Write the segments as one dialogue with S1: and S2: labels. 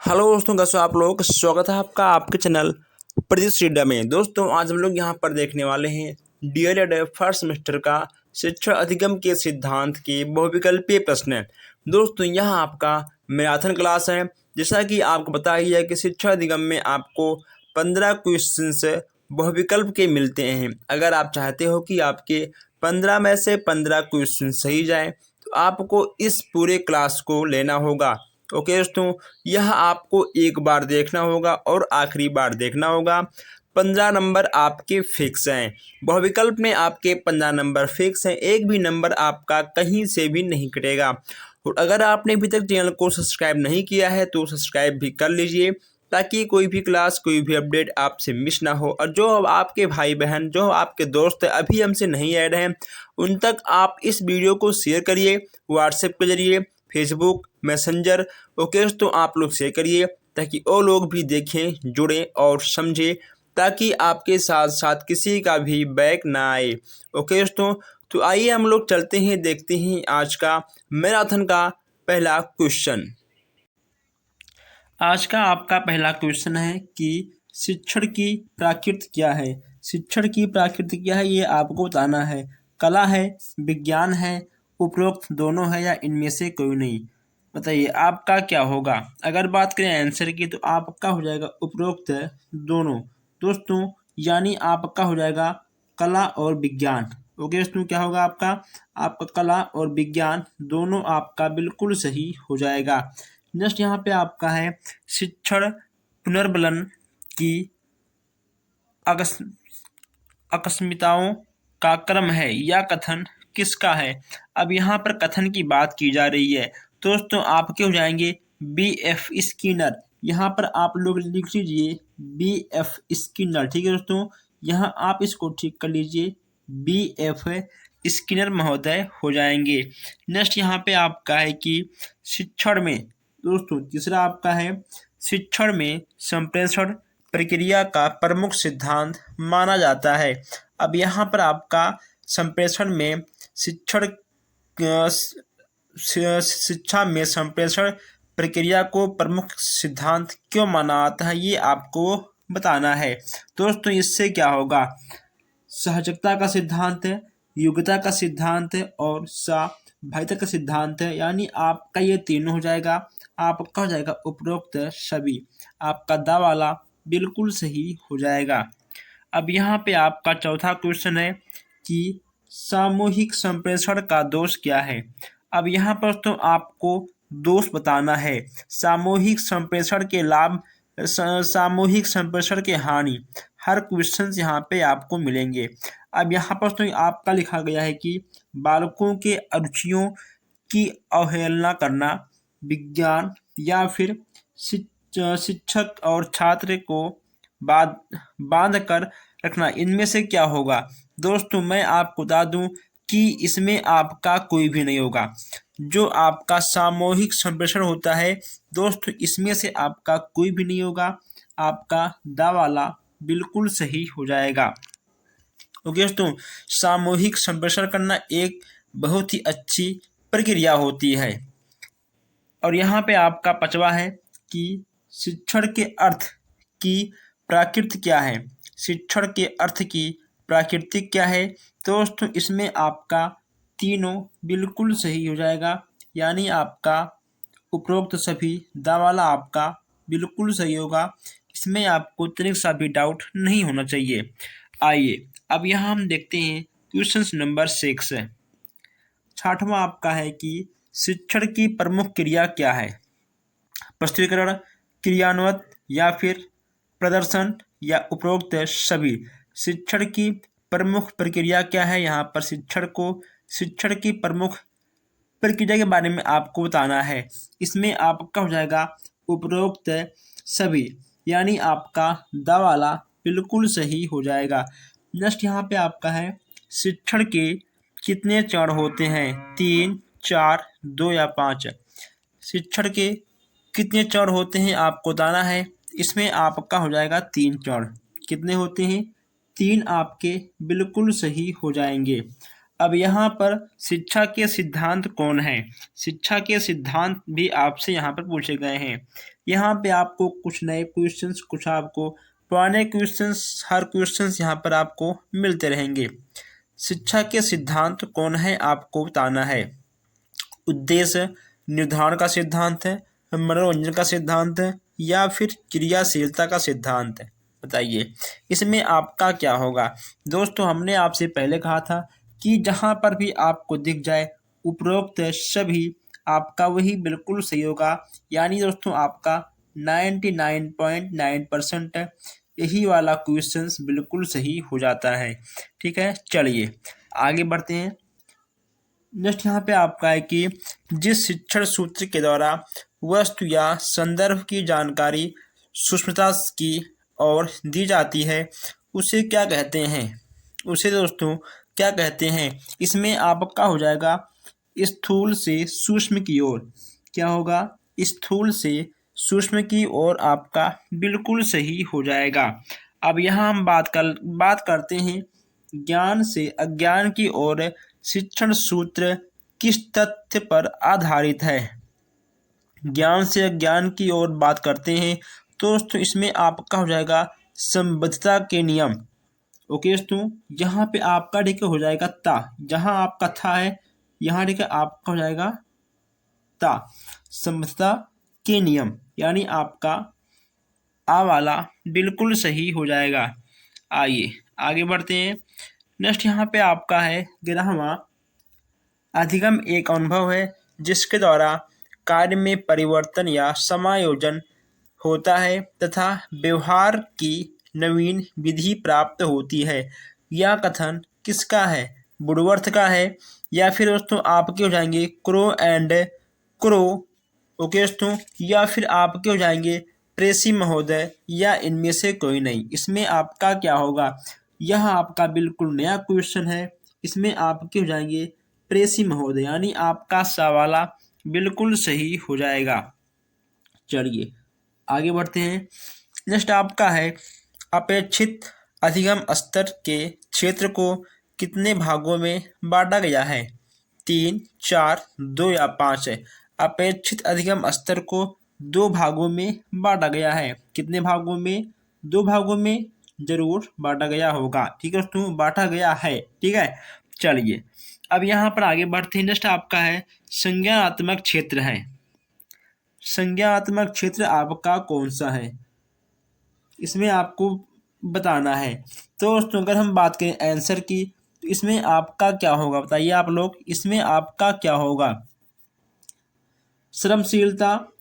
S1: Hello दोस्तों, कैसे हो आप लोग। स्वागत है आपका आपके चैनल प्रदीप सीडा में। दोस्तों आज हम लोग यहाँ पर देखने वाले हैं डीएलएड फर्स्ट सेमेस्टर का शिक्षा अधिगम के सिद्धांत के बहुविकल्पीय प्रश्न। दोस्तों यहाँ आपका मैराथन क्लास है। जैसा कि आपको पता ही है कि शिक्षा अधिगम में आपको 15 क्वेश्चन बहुविकल्प के मिलते हैं। अगर आप चाहते हो कि आपके 15 में से 15 क्वेश्चन सही जाए तो आपको इस पूरे क्लास को लेना होगा। ओके दोस्तों, यह आपको एक बार देखना होगा और आखिरी बार देखना होगा। 15 नंबर आपके फिक्स हैं। बहुविकल्प में आपके 15 नंबर फिक्स हैं, एक भी नंबर आपका कहीं से भी नहीं कटेगा। और अगर आपने अभी तक चैनल को सब्सक्राइब नहीं किया है तो सब्सक्राइब भी कर लीजिए ताकि कोई भी क्लास कोई भी अपडेट आपसे मिस ना हो। और जो आपके भाई बहन जो आपके दोस्त अभी हमसे नहीं ऐड हैं उन तक आप इस वीडियो को शेयर करिए, व्हाट्सएप के जरिए, फेसबुक मैसेंजर। ओके दोस्तों, आप लोग शेयर करिए ताकि और लोग भी देखें, जुड़ें और समझें, ताकि आपके साथ साथ किसी का भी बैक ना आए। ओके दोस्तों, तो आइए हम लोग चलते हैं, देखते हैं आज का मैराथन का पहला क्वेश्चन। आज का आपका पहला क्वेश्चन है कि शिक्षण की प्रकृति क्या है। शिक्षण की प्रकृति क्या है ये आपको बताना है। कला है, विज्ञान है, उपरोक्त दोनों है या इनमें से कोई नहीं। बताइए आपका क्या होगा। अगर बात करें आंसर की तो आपका हो जाएगा उपरोक्त दोनों दोस्तों, यानी आपका हो जाएगा कला और विज्ञान। ओके दोस्तों, क्या होगा आपका कला और विज्ञान दोनों आपका बिल्कुल सही हो जाएगा। नेक्स्ट यहाँ पे आपका है शिक्षण पुनर्बलन की आकस्मिकताओं का क्रम है या कथन किसका है। अब यहाँ पर कथन की बात की जा रही है दोस्तों, आपके हो जाएंगे B.F. स्किनर। यहाँ पर आप लोग लिख लीजिए B.F. स्किनर, ठीक है दोस्तों। यहाँ आप इसको ठीक कर लीजिए, B.F. स्किनर महोदय हो जाएंगे। नेक्स्ट यहाँ पे आपका है कि शिक्षण में दोस्तों तीसरा आपका है शिक्षण में संप्रेषण प्रक्रिया का प्रमुख सिद्धांत माना जाता है। अब यहाँ पर आपका संप्रेषण में शिक्षा में संप्रेषण प्रक्रिया को प्रमुख सिद्धांत क्यों माना जाता है ये आपको बताना है। दोस्तों इससे क्या होगा, सहजता का सिद्धांत है, योग्यता का सिद्धांत है और सहभागिता का सिद्धांत है, यानी आपका ये तीनों हो जाएगा। आपका हो जाएगा उपरोक्त सभी, आपका दा वाला बिल्कुल सही हो जाएगा। अब यहाँ पे आपका चौथा क्वेश्चन है कि सामूहिक संप्रेषण का दोष क्या है। अब यहाँ पर तो आपको दोष बताना है, सामूहिक संप्रेषण के लाभ, सामूहिक संप्रेषण के हानि। हर क्वेश्चन यहाँ पे आपको मिलेंगे। अब यहाँ पर तो आपका लिखा गया है कि बालकों के अरुचियों की अवहेलना करना, विज्ञान या फिर शिक्षक और छात्र को बांध कर रखना, इनमें से क्या होगा। दोस्तों मैं आपको बता दूं कि इसमें आपका कोई भी नहीं होगा। जो आपका सामूहिक संप्रेषण होता है दोस्तों, इसमें से आपका कोई भी नहीं होगा। आपका दा वाला बिल्कुल सही हो जाएगा। ओके दोस्तों, सामूहिक संप्रेषण करना एक बहुत ही अच्छी प्रक्रिया होती है। और यहाँ पे आपका पांचवा है कि शिक्षण के अर्थ की प्रकृति क्या है। शिक्षण के अर्थ की प्रकृति क्या है दोस्तों, इसमें आपका तीनों बिल्कुल सही हो जाएगा, यानी आपका उपरोक्त सभी दा वाला आपका बिल्कुल सही होगा। इसमें आपको तनिक सा भी डाउट नहीं होना चाहिए। आइए अब यहाँ हम देखते हैं क्वेश्चन नंबर 6 है। छठवां आपका है कि शिक्षण की प्रमुख क्रिया क्या है। प्रस्तुतिकरण, क्रियान्वयन या फिर प्रदर्शन या उपरोक्त सभी। शिक्षण की प्रमुख प्रक्रिया क्या है, यहाँ पर शिक्षण की प्रमुख प्रक्रिया के बारे में आपको बताना है। इसमें आपका हो जाएगा उपरोक्त सभी, यानी आपका दा वाला बिल्कुल सही हो जाएगा। नेक्स्ट यहाँ पे आपका है शिक्षण के कितने चरण होते हैं, 3, 4, 2 या 5। शिक्षण के कितने चरण होते हैं आपको बताना है। इसमें आपका हो जाएगा 3 चरण। कितने होते हैं, 3 आपके बिल्कुल सही हो जाएंगे। अब यहाँ पर शिक्षा के सिद्धांत कौन है। शिक्षा के सिद्धांत भी आपसे यहाँ पर पूछे गए हैं। यहाँ पे आपको कुछ नए क्वेश्चंस, कुछ आपको पुराने क्वेश्चंस, हर क्वेश्चंस यहाँ पर आपको मिलते रहेंगे। शिक्षा के सिद्धांत कौन है आपको बताना है। उद्देश्य निर्धारण का सिद्धांत है, मनोरंजन का सिद्धांत है, या फिर क्रियाशीलता का सिद्धांत है, बताइए इसमें आपका क्या होगा। दोस्तों हमने आपसे पहले कहा था कि जहाँ पर भी आपको दिख जाए उपरोक्त सभी, आपका वही बिल्कुल सही होगा। यानी दोस्तों आपका 99.9% यही वाला क्वेश्चंस बिल्कुल सही हो जाता है। ठीक है, चलिए आगे बढ़ते हैं। नेक्स्ट यहाँ पे आपका है कि जिस शिक्षण सूत्र के द्वारा वस्तु या संदर्भ की जानकारी सूक्ष्मता की ओर दी जाती है उसे क्या कहते हैं। उसे दोस्तों क्या कहते हैं। इसमें आपका हो जाएगा स्थूल से सूक्ष्म की ओर। क्या होगा, स्थूल से सूक्ष्म की ओर, आपका बिल्कुल सही हो जाएगा। अब यहाँ हम बात करते हैं ज्ञान से अज्ञान की ओर शिक्षण सूत्र किस तथ्य पर आधारित है। ज्ञान से अज्ञान की ओर बात करते हैं तो दोस्तों इसमें आपका हो जाएगा संबद्धता के नियम। ओके दोस्तों, यहाँ पे आपका ठीक हो जाएगा ता, जहाँ आपका था है यहाँ ठीक है आपका हो जाएगा ता, संबद्धता के नियम, यानी आपका आ वाला बिल्कुल सही हो जाएगा। आइए आगे बढ़ते हैं। नेक्स्ट यहाँ पे आपका है 11वां, अधिगम एक अनुभव है जिसके द्वारा कार्य में परिवर्तन या समायोजन होता है तथा व्यवहार की नवीन विधि प्राप्त होती है। यह कथन किसका है, वुडवर्थ का है, या फिर दोस्तों आपके हो जाएंगे क्रो एंड क्रो, ओके दोस्तों, या फिर आपके हो जाएंगे प्रेसी महोदय, या इनमें से कोई नहीं। इसमें आपका क्या होगा, यह आपका बिल्कुल नया क्वेश्चन है। इसमें आपके हो जाएंगे प्रेसी महोदय, यानी आपका सवाला बिल्कुल सही हो जाएगा। चलिए आगे बढ़ते हैं। नेक्स्ट आपका है अपेक्षित अधिगम स्तर के क्षेत्र को कितने भागों में बांटा गया है, 3, 4, 2 या 5 है। अपेक्षित अधिगम स्तर को 2 भागों में बांटा गया है। कितने भागों में, 2 भागों में जरूर बांटा गया होगा। ठीक है दोस्तों, बांटा गया है। ठीक है, चलिए अब यहाँ पर आगे बढ़ते हैं। नेक्स्ट आपका है संज्ञानात्मक क्षेत्र है। संज्ञानात्मक क्षेत्र आपका कौन सा है, इसमें आपको बताना है। तो दोस्तों अगर हम बात करें आंसर की तो इसमें आपका क्या होगा, बताइए आप लोग, इसमें आपका क्या होगा। श्रमशीलता,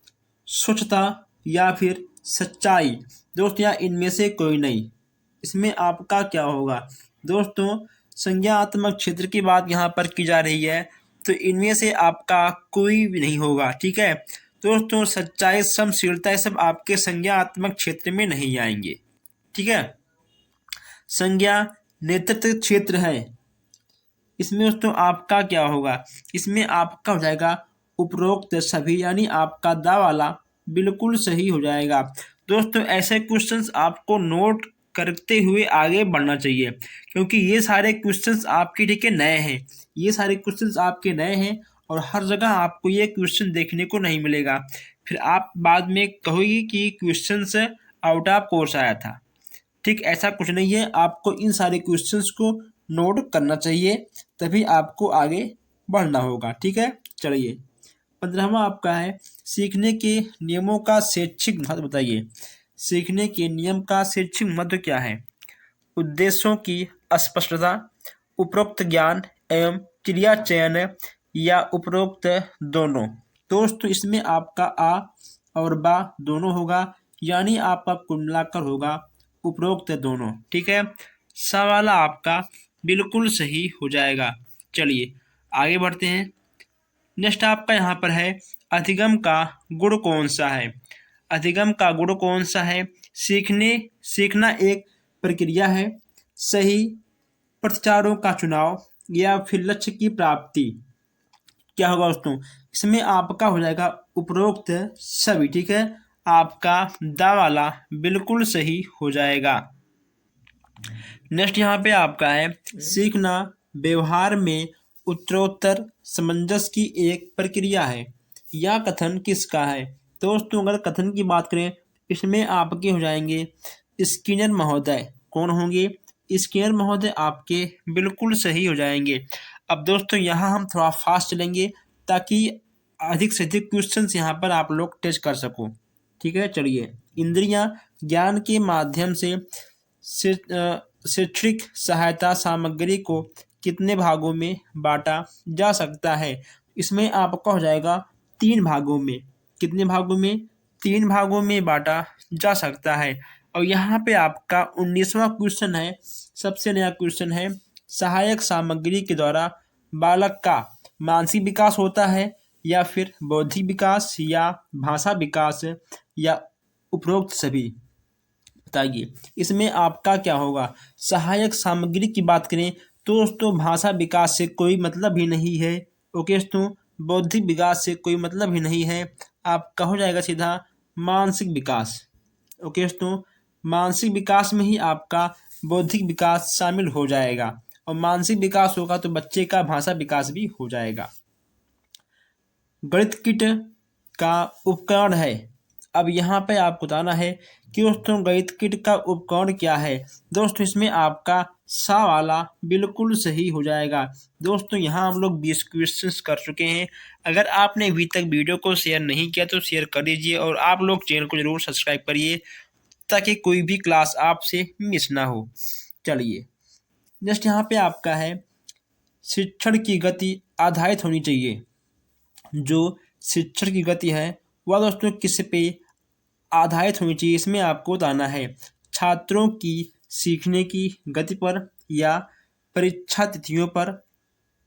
S1: स्वच्छता, या फिर सच्चाई। दोस्तों या इनमें से कोई नहीं। इसमें आपका क्या होगा। दोस्तों संज्ञानात्मक क्षेत्र की बात यहाँ पर की जा रही है तो इनमें से आपका कोई भी नहीं होगा। ठीक है दोस्तों, सच्चाई, श्रमशीलता ये सब आपके संज्ञानात्मक क्षेत्र में नहीं आएंगे। ठीक है, संज्ञा नेतृत्व क्षेत्र है। इसमें दोस्तों आपका क्या होगा, इसमें आपका हो जाएगा उपरोक्त सभी, यानी आपका दा वाला बिल्कुल सही हो जाएगा। दोस्तों ऐसे क्वेश्चंस आपको नोट करते हुए आगे बढ़ना चाहिए क्योंकि ये सारे क्वेश्चंस आपके ठीक है नए हैं। ये सारे क्वेश्चंस आपके नए हैं और हर जगह आपको ये क्वेश्चन देखने को नहीं मिलेगा। फिर आप बाद में कहोगे कि क्वेश्चंस आउट ऑफ कोर्स आया था। ठीक, ऐसा कुछ नहीं है। आपको इन सारे क्वेश्चंस को नोट करना चाहिए तभी आपको आगे बढ़ना होगा। ठीक है, चलिए 15वां आपका है सीखने के नियमों का शैक्षिक महत्व बताइए। सीखने के नियम का शैक्षिक महत्व क्या है। उद्देश्यों की स्पष्टता, उपरोक्त ज्ञान एवं क्रिया चयन, या उपरोक्त दोनों। दोस्तों इसमें आपका आ और बा दोनों होगा, यानी आपका कुल मिलाकर होगा उपरोक्त दोनों। ठीक है, सवाल आपका बिल्कुल सही हो जाएगा। चलिए आगे बढ़ते हैं। नेक्स्ट आपका यहाँ पर है अधिगम का गुण कौन सा है। अधिगम का गुण कौन सा है। सीखना एक प्रक्रिया है, सही प्रतिचारों का चुनाव, या फिर लक्ष्य की प्राप्ति। क्या होगा दोस्तों, इसमें आपका हो जाएगा उपरोक्त सभी। ठीक है, आपका दा वाला बिल्कुल सही हो जाएगा। नेक्स्ट यहाँ पे आपका है सीखना व्यवहार में उत्तरोत्तर सामंजस्य की एक प्रक्रिया है। यह कथन किसका है। दोस्तों अगर कथन की बात करें, इसमें आपके हो जाएंगे स्किनर महोदय। कौन होंगे? स्किनर महोदय आपके बिल्कुल सही हो जाएंगे। अब दोस्तों यहाँ हम थोड़ा फास्ट चलेंगे ताकि अधिक से अधिक क्वेश्चंस यहाँ पर आप लोग टेस्ट कर सको। ठीक है, चलिए। इंद्रियां ज्ञान के माध्यम से शैक्षणिक सहायता सामग्री को कितने भागों में बांटा जा सकता है? इसमें आपका हो जाएगा 3 भागों में। कितने भागों में? 3 भागों में बांटा जा सकता है। और यहाँ पे आपका 19वां क्वेश्चन है, सबसे नया क्वेश्चन है। सहायक सामग्री के द्वारा बालक का मानसिक विकास होता है या फिर बौद्धिक विकास या भाषा विकास या उपरोक्त सभी? बताइए इसमें आपका क्या होगा। सहायक सामग्री की बात करें तो दोस्तों भाषा विकास से कोई मतलब ही नहीं है। ओके दोस्तों, बौद्धिक विकास से कोई मतलब ही नहीं है। आपका हो जाएगा सीधा मानसिक विकास। ओके दोस्तों, मानसिक विकास में ही आपका बौद्धिक विकास शामिल हो जाएगा और मानसिक विकास होगा तो बच्चे का भाषा विकास भी हो जाएगा। गणित किट का उपकरण है। अब यहाँ पे आपको बताना है कि दोस्तों गणित किट का उपकरण क्या है। दोस्तों इसमें आपका सा वाला बिल्कुल सही हो जाएगा। दोस्तों यहाँ हम लोग 20 क्वेश्चंस कर चुके हैं। अगर आपने अभी तक वीडियो को शेयर नहीं किया तो शेयर कर दीजिए और आप लोग चैनल को जरूर सब्सक्राइब करिए ताकि कोई भी क्लास आपसे मिस ना हो। चलिए नेक्स्ट यहाँ पे आपका है, शिक्षण की गति आधारित होनी चाहिए। जो शिक्षण की गति है वह दोस्तों किस पे आधारित होनी चाहिए? इसमें आपको बताना है छात्रों की सीखने की गति पर या परीक्षा तिथियों पर,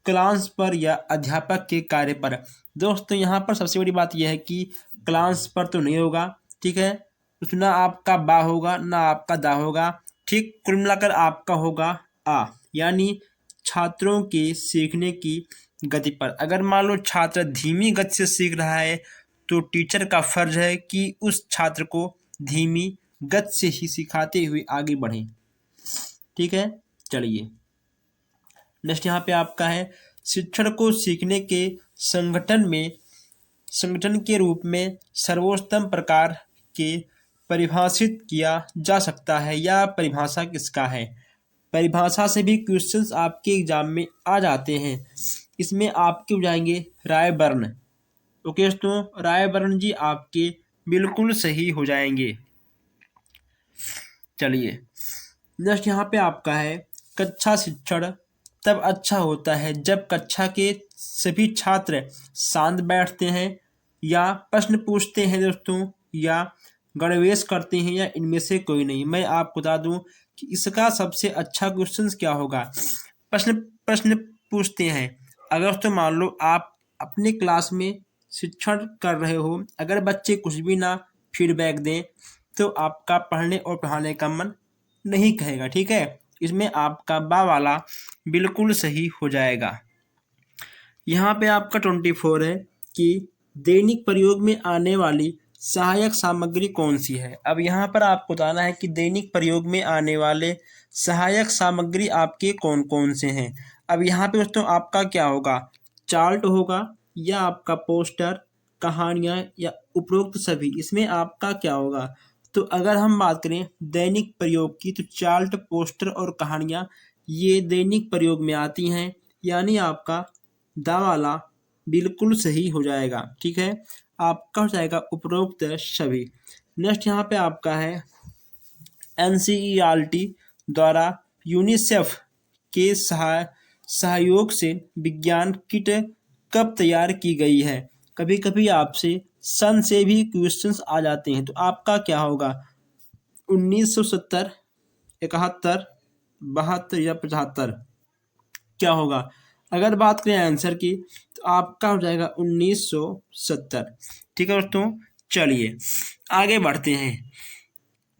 S1: क्लास पर या अध्यापक के कार्य पर। दोस्तों यहाँ पर सबसे बड़ी बात यह है कि क्लास पर तो नहीं होगा। ठीक है, उसमें ना आपका बा होगा ना आपका दा होगा। ठीक, कुल मिलाकर आपका होगा आ, यानी छात्रों के सीखने की गति पर। अगर मान लो छात्र धीमी गति से सीख रहा है तो टीचर का फर्ज है कि उस छात्र को धीमी गति से ही सिखाते हुए आगे बढ़े। ठीक है, चलिए नेक्स्ट यहाँ पे आपका है, शिक्षण को सीखने के संगठन के रूप में सर्वोत्तम प्रकार के परिभाषित किया जा सकता है या परिभाषा किसका है? परिभाषा से भी क्वेश्चंस आपके एग्जाम में आ जाते हैं। इसमें आपके हो जाएंगे रायबर्न। ओके दोस्तों, रायबर्न जी आपके बिल्कुल सही हो जाएंगे। चलिए नेक्स्ट यहाँ पे आपका है, कक्षा शिक्षण तब अच्छा होता है जब कक्षा के सभी छात्र शांत बैठते हैं या प्रश्न पूछते हैं दोस्तों या गणवेश करते हैं या इनमें से कोई नहीं। मैं आपको बता दूं कि इसका सबसे अच्छा क्वेश्चन क्या होगा। प्रश्न प्रश्न पूछते हैं। अगर दोस्तों मान लो आप अपने क्लास में शिक्षण कर रहे हो, अगर बच्चे कुछ भी ना फीडबैक दें तो आपका पढ़ने और पढ़ाने का मन नहीं कहेगा। ठीक है, इसमें आपका बा वाला बिल्कुल सही हो जाएगा। यहाँ पे आपका 24 है कि दैनिक प्रयोग में आने वाली सहायक सामग्री कौन सी है। अब यहाँ पर आपको बताना है कि दैनिक प्रयोग में आने वाले सहायक सामग्री आपके कौन कौन से हैं। अब यहाँ पे दोस्तों आपका क्या होगा, चार्ट होगा या आपका पोस्टर, कहानियाँ या उपरोक्त सभी। इसमें आपका क्या होगा, तो अगर हम बात करें दैनिक प्रयोग की तो चार्ट, पोस्टर और कहानियाँ ये दैनिक प्रयोग में आती हैं, यानी आपका दा वाला बिल्कुल सही हो जाएगा। ठीक है, आपका हो जाएगा उपरोक्त सभी। नेक्स्ट यहाँ पे आपका है, NCERT द्वारा यूनिसेफ के सहयोग से विज्ञान किट कब तैयार की गई है। कभी कभी आपसे सन से भी क्वेश्चंस आ जाते हैं, तो आपका क्या होगा, 1970, 71, 72 या 75 क्या होगा। अगर बात करें आंसर की तो आपका हो जाएगा 1970। ठीक है दोस्तों, चलिए आगे बढ़ते हैं।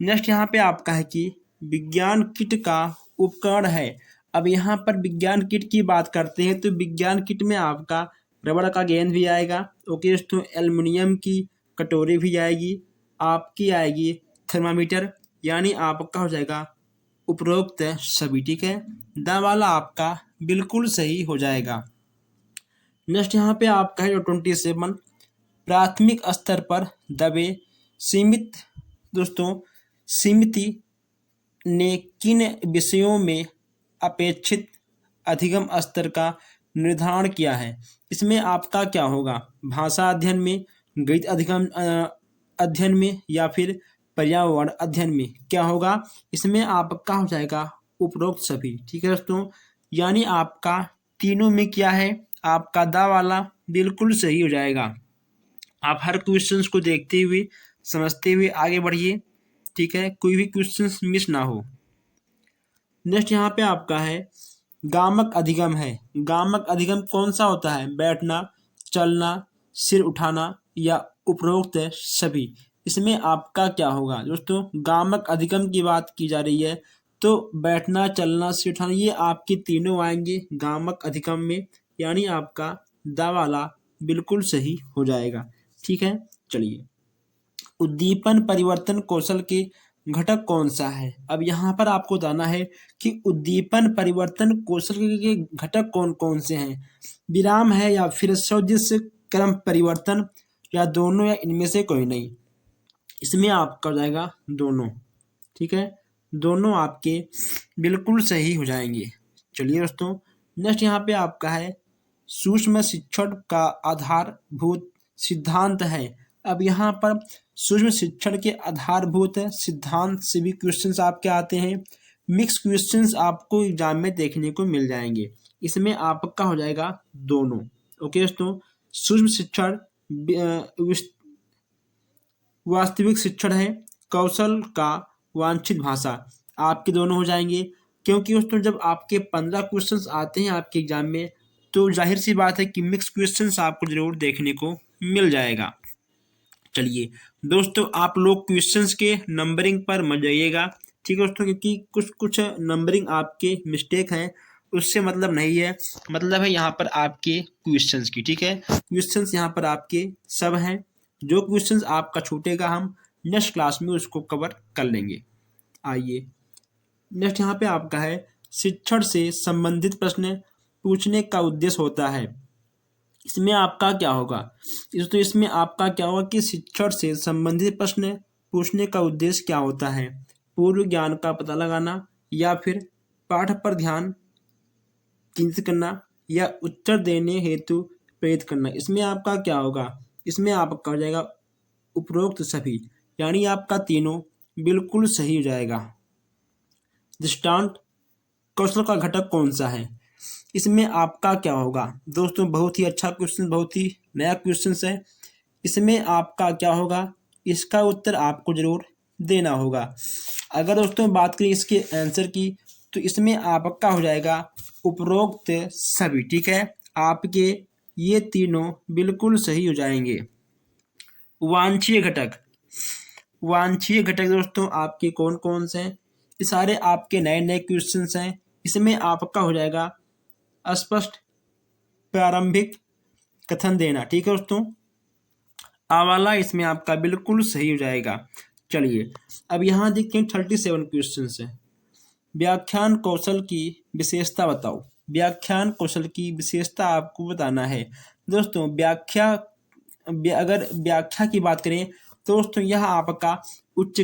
S1: नेक्स्ट यहाँ पे आपका है कि विज्ञान किट का उपकरण है। अब यहाँ पर विज्ञान किट की बात करते हैं तो विज्ञान किट में आपका रबड़ का गेंद भी आएगा। ओके दोस्तों, एल्युमिनियम की कटोरी भी आएगी, आपकी आएगी थर्मामीटर, यानी आपका हो जाएगा उपरोक्त सभी। ठीक है, दा वाला आपका बिल्कुल सही हो जाएगा। नेक्स्ट यहाँ पे आपका है 27, प्राथमिक स्तर पर दबे सीमित दोस्तों सीमिति ने किन विषयों में अपेक्षित अधिगम स्तर का निर्धारण किया है? इसमें आपका क्या होगा? भाषा अध्ययन में, गणित अधिगम अध्ययन में, या फिर पर्यावरण अध्ययन में क्या होगा? इसमें आपका हो जाएगा उपरोक्त सभी। ठीक है दोस्तों, यानी आपका तीनों में क्या है? आपका दा वाला बिल्कुल सही हो जाएगा। आप हर क्वेश्चंस को देखते हुए समझते हुए आगे बढ़िए। ठीक है, कोई भी क्वेश्चंस मिस ना हो। नेक्स्ट यहाँ पे आपका है गामक अधिगम है। गामक अधिगम कौन सा होता है? बैठना, चलना, सिर उठाना, या उपरोक्त सभी। इसमें आपका क्या होगा दोस्तों? गामक अधिगम की बात की जा रही है तो बैठना, चलना, सिर उठाना, ये आपके तीनों आएंगे गामक अधिगम में, यानी आपका दा वाला बिल्कुल सही हो जाएगा। ठीक है, चलिए। उद्दीपन परिवर्तन कौशल के घटक कौन सा है? अब यहाँ पर आपको बताना है कि उद्दीपन परिवर्तन कौशल के घटक कौन कौन से हैं। विराम है, या फिर सदृश क्रम परिवर्तन, या दोनों, या इनमें से कोई नहीं। इसमें आपका हो जाएगा दोनों। ठीक है, दोनों आपके बिल्कुल सही हो जाएंगे। चलिए दोस्तों, नेक्स्ट यहाँ पे आपका है सूक्ष्म शिक्षण का आधारभूत सिद्धांत है। अब यहाँ पर सूक्ष्म शिक्षण के आधारभूत सिद्धांत से भी क्वेश्चंस आपके आते हैं। मिक्स क्वेश्चंस आपको एग्जाम में देखने को मिल जाएंगे। इसमें आपका हो जाएगा दोनों। ओके दोस्तों, सूक्ष्म शिक्षण वास्तविक शिक्षण है, कौशल का वांछित भाषा, आपके दोनों हो जाएंगे। क्योंकि दोस्तों जब आपके 15 क्वेश्चंस आते हैं आपके एग्जाम में, तो जाहिर सी बात है कि मिक्स क्वेश्चंस आपको जरूर देखने को मिल जाएगा। चलिए दोस्तों, आप लोग क्वेश्चंस के नंबरिंग पर मत जाइएगा। ठीक है दोस्तों, क्योंकि कुछ कुछ नंबरिंग आपके मिस्टेक हैं, उससे मतलब नहीं है। मतलब है यहाँ पर आपके क्वेश्चंस की। ठीक है, क्वेश्चंस यहाँ पर आपके सब हैं। जो क्वेश्चंस आपका छूटेगा हम नेक्स्ट क्लास में उसको कवर कर लेंगे। आइए, नेक्स्ट यहाँ पे आपका है शिक्षण से संबंधित प्रश्न पूछने का उद्देश्य होता है। इसमें आपका क्या होगा? तो इसमें आपका क्या होगा कि शिक्षण से संबंधित प्रश्न पूछने का उद्देश्य क्या होता है? पूर्व ज्ञान का पता लगाना, या फिर पाठ पर ध्यान केंद्रित करना, या उत्तर देने हेतु प्रेरित करना। इसमें आपका क्या होगा? इसमें आपका हो जाएगा उपरोक्त सभी, यानी आपका तीनों बिल्कुल सही हो जाएगा। दृष्टांत कौशल का घटक कौन सा है? इसमें आपका क्या होगा? दोस्तों बहुत ही अच्छा क्वेश्चन, बहुत ही नया क्वेश्चन है। इसमें आपका क्या होगा? इसका उत्तर आपको जरूर देना होगा। अगर दोस्तों बात करें इसके आंसर की, तो इसमें आपका हो जाएगा उपरोक्त सभी। ठीक है, आपके ये तीनों बिल्कुल सही हो जाएंगे। वांछनीय घटक, वांछनीय घटक दोस्तों आपके कौन कौन से हैं? ये सारे आपके नए नए क्वेश्चंस हैं। इसमें आपका हो जाएगा स्पष्ट प्रारंभिक कथन देना। ठीक है दोस्तों, आ वाला इसमें आपका बिल्कुल सही हो जाएगा। चलिए, अब यहाँ देखते हैं 37 क्वेश्चन है। व्याख्यान कौशल की विशेषता बताओ। व्याख्यान कौशल की विशेषता आपको बताना है। दोस्तों अगर व्याख्या की बात करें तो दोस्तों यह आपका उच्च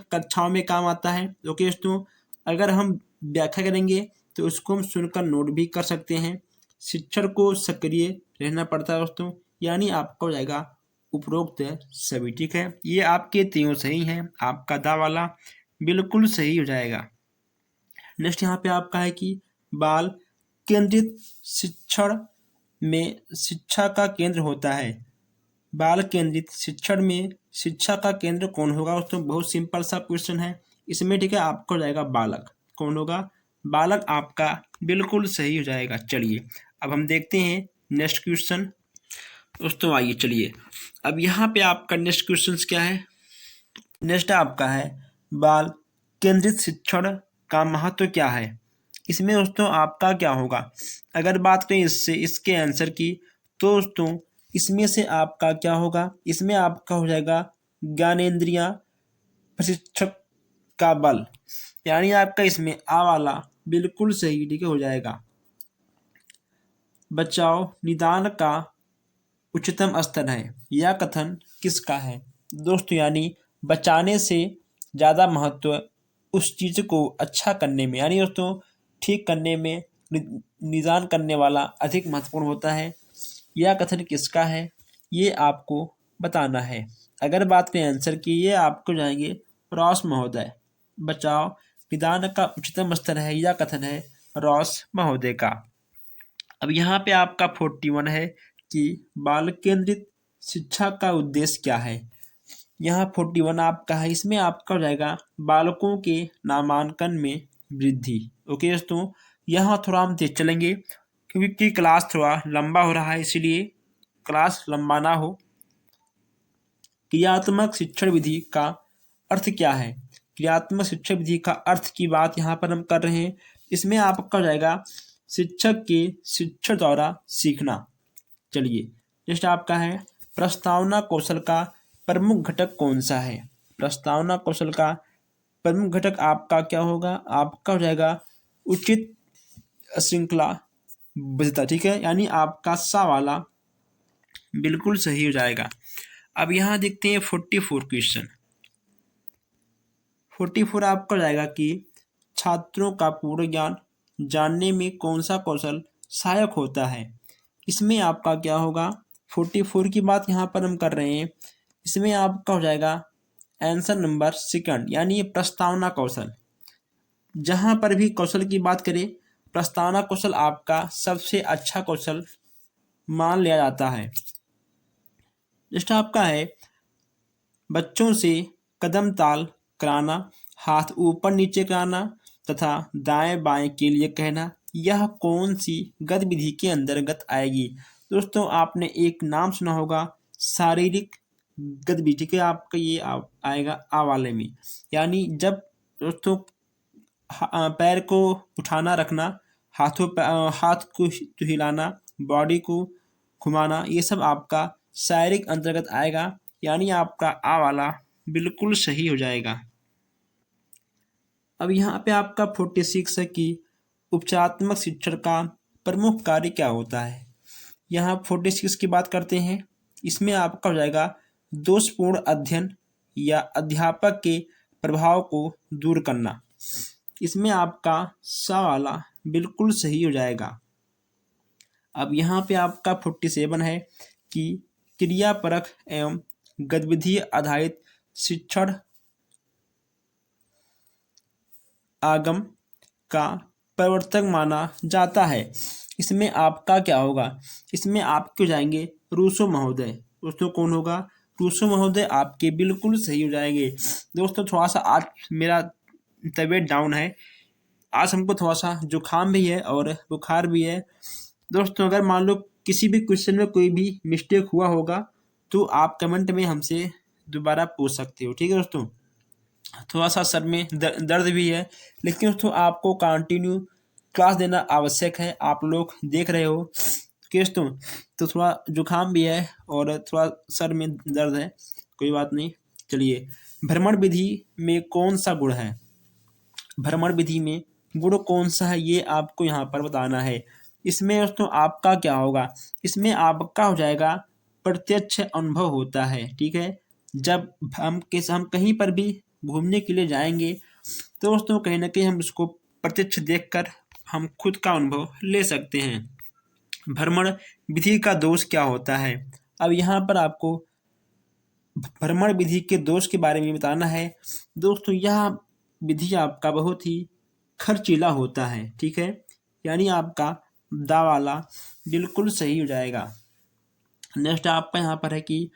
S1: कक्षाओं में काम आता है। ओके दोस्तों, अगर हम व्याख्या करेंगे तो उसको हम सुनकर नोट भी कर सकते हैं। शिक्षण को सक्रिय रहना पड़ता है दोस्तों, यानी आपका हो जाएगा उपरोक्त सभी। ठीक है, ये आपके तीनों सही हैं। आपका दा वाला बिल्कुल सही हो जाएगा। नेक्स्ट यहाँ पे आपका है कि बाल केंद्रित शिक्षण में शिक्षा का केंद्र होता है। बाल केंद्रित शिक्षण में शिक्षा का केंद्र कौन होगा दोस्तों? बहुत सिंपल सा क्वेश्चन है। इसमें ठीक है आपका हो जाएगा बालक। कौन होगा? बालक आपका बिल्कुल सही हो जाएगा। चलिए, अब हम देखते हैं नेक्स्ट क्वेश्चन। दोस्तों आइए चलिए, अब यहाँ पे आपका नेक्स्ट क्वेश्चन क्या है? नेक्स्ट आपका है बाल केंद्रित शिक्षण का महत्व क्या है। इसमें दोस्तों आपका क्या होगा? अगर बात करें इसके आंसर की, तो दोस्तों इसमें से आपका क्या होगा? इसमें आपका हो जाएगा ज्ञानेंद्रियां प्रशिक्षक का बल, यानी आपका इसमें आ वाला बिल्कुल सही। ठीक है, हो जाएगा। बचाव निदान का उच्चतम स्तर है। यह कथन किसका है दोस्तों? यानी बचाने से ज़्यादा महत्व उस चीज़ को अच्छा करने में, यानी दोस्तों ठीक करने में निदान करने वाला अधिक महत्वपूर्ण होता है। यह कथन किसका है ये आपको बताना है। अगर बात करें आंसर की, ये आपको जाएंगे रॉस महोदय। बचाव निदान का उच्चतम स्तर है, यह कथन है रॉस महोदय का। अब यहाँ पे आपका 41 है कि बाल केंद्रित शिक्षा का उद्देश्य क्या है। यहाँ 41 आपका है, इसमें आपका हो जाएगा बालकों के नामांकन में वृद्धि। ओके दोस्तों, यहाँ थोड़ा हम देख चलेंगे क्योंकि क्लास थोड़ा लंबा हो रहा है, इसलिए क्लास लंबा ना हो। क्रियात्मक शिक्षण विधि का अर्थ क्या है? क्रियात्मक शिक्षण विधि का अर्थ की बात यहाँ पर हम कर रहे हैं। इसमें आपका हो जाएगा शिक्षक के शिक्षण द्वारा सीखना। चलिए नेक्स्ट आपका है प्रस्तावना कौशल का प्रमुख घटक कौन सा है? प्रस्तावना कौशल का प्रमुख घटक आपका क्या होगा? आपका हो जाएगा उचित श्रृंखलाबद्धता। ठीक है, यानी आपका सा वाला बिल्कुल सही हो जाएगा। अब यहाँ देखते हैं 44 क्वेश्चन। 44 आपका हो जाएगा कि छात्रों का पूर्ण ज्ञान जानने में कौन सा कौशल सहायक होता है? इसमें आपका क्या होगा? 44 की बात यहाँ पर हम कर रहे हैं, इसमें आपका हो जाएगा आंसर नंबर सेकंड, यानी ये प्रस्तावना कौशल। जहाँ पर भी कौशल की बात करें, प्रस्तावना कौशल आपका सबसे अच्छा कौशल मान लिया जाता है। नेक्स्ट आपका है बच्चों से कदम ताल कराना, हाथ ऊपर नीचे कराना तथा दाएं बाएं के लिए कहना, यह कौन सी गतिविधि के अंतर्गत आएगी? दोस्तों आपने एक नाम सुना होगा शारीरिक गतिविधि के, आपका ये आएगा आ वाले में। यानी जब दोस्तों पैर को उठाना रखना, हाथ को हिलाना, बॉडी को घुमाना, ये सब आपका शारीरिक अंतर्गत आएगा, यानी आपका आ वाला बिल्कुल सही हो जाएगा। अब यहाँ पे आपका 46 है कि उपचारात्मक शिक्षण का प्रमुख कार्य क्या होता है। यहाँ 46 की बात करते हैं, इसमें आपका हो जाएगा दोषपूर्ण अध्ययन या अध्यापक के प्रभाव को दूर करना। इसमें आपका सा वाला बिल्कुल सही हो जाएगा। अब यहाँ पे आपका 47 है कि क्रियापरक एवं गतिविधि आधारित शिक्षण आगम का प्रवर्तक माना जाता है। इसमें आपका क्या होगा? इसमें आपके जाएंगे रूसो महोदय। दोस्तों कौन होगा? रूसो महोदय आपके बिल्कुल सही हो जाएंगे। दोस्तों थोड़ा सा आज मेरा तबीयत डाउन है, आज हमको थोड़ा सा जुकाम भी है और बुखार भी है। दोस्तों अगर मान लो किसी भी क्वेश्चन में कोई भी मिस्टेक हुआ होगा तो आप कमेंट में हमसे दोबारा पूछ सकते हो। ठीक है दोस्तों, थोड़ा सा सर में दर्द भी है, लेकिन दोस्तों आपको कंटिन्यू क्लास देना आवश्यक है। आप लोग देख रहे हो कि दोस्तों तो थोड़ा जुकाम भी है और थोड़ा सर में दर्द है, कोई बात नहीं। चलिए, भ्रमण विधि में कौन सा गुण है? भ्रमण विधि में गुण कौन सा है ये आपको यहाँ पर बताना है। इसमें दोस्तों आपका क्या होगा? इसमें आपका हो जाएगा प्रत्यक्ष अनुभव होता है। ठीक है, जब हम कहीं पर भी घूमने के लिए जाएंगे तो दोस्तों कहीं ना कहीं हम उसको प्रत्यक्ष देखकर हम खुद का अनुभव ले सकते हैं। भ्रमण विधि का दोष क्या होता है? अब यहाँ पर आपको भ्रमण विधि के दोष के बारे में बताना है। दोस्तों यह विधि आपका बहुत ही खर्चीला होता है। ठीक है, यानी आपका दा वाला बिल्कुल सही हो जाएगा। नेक्स्ट आपका यहाँ पर है कि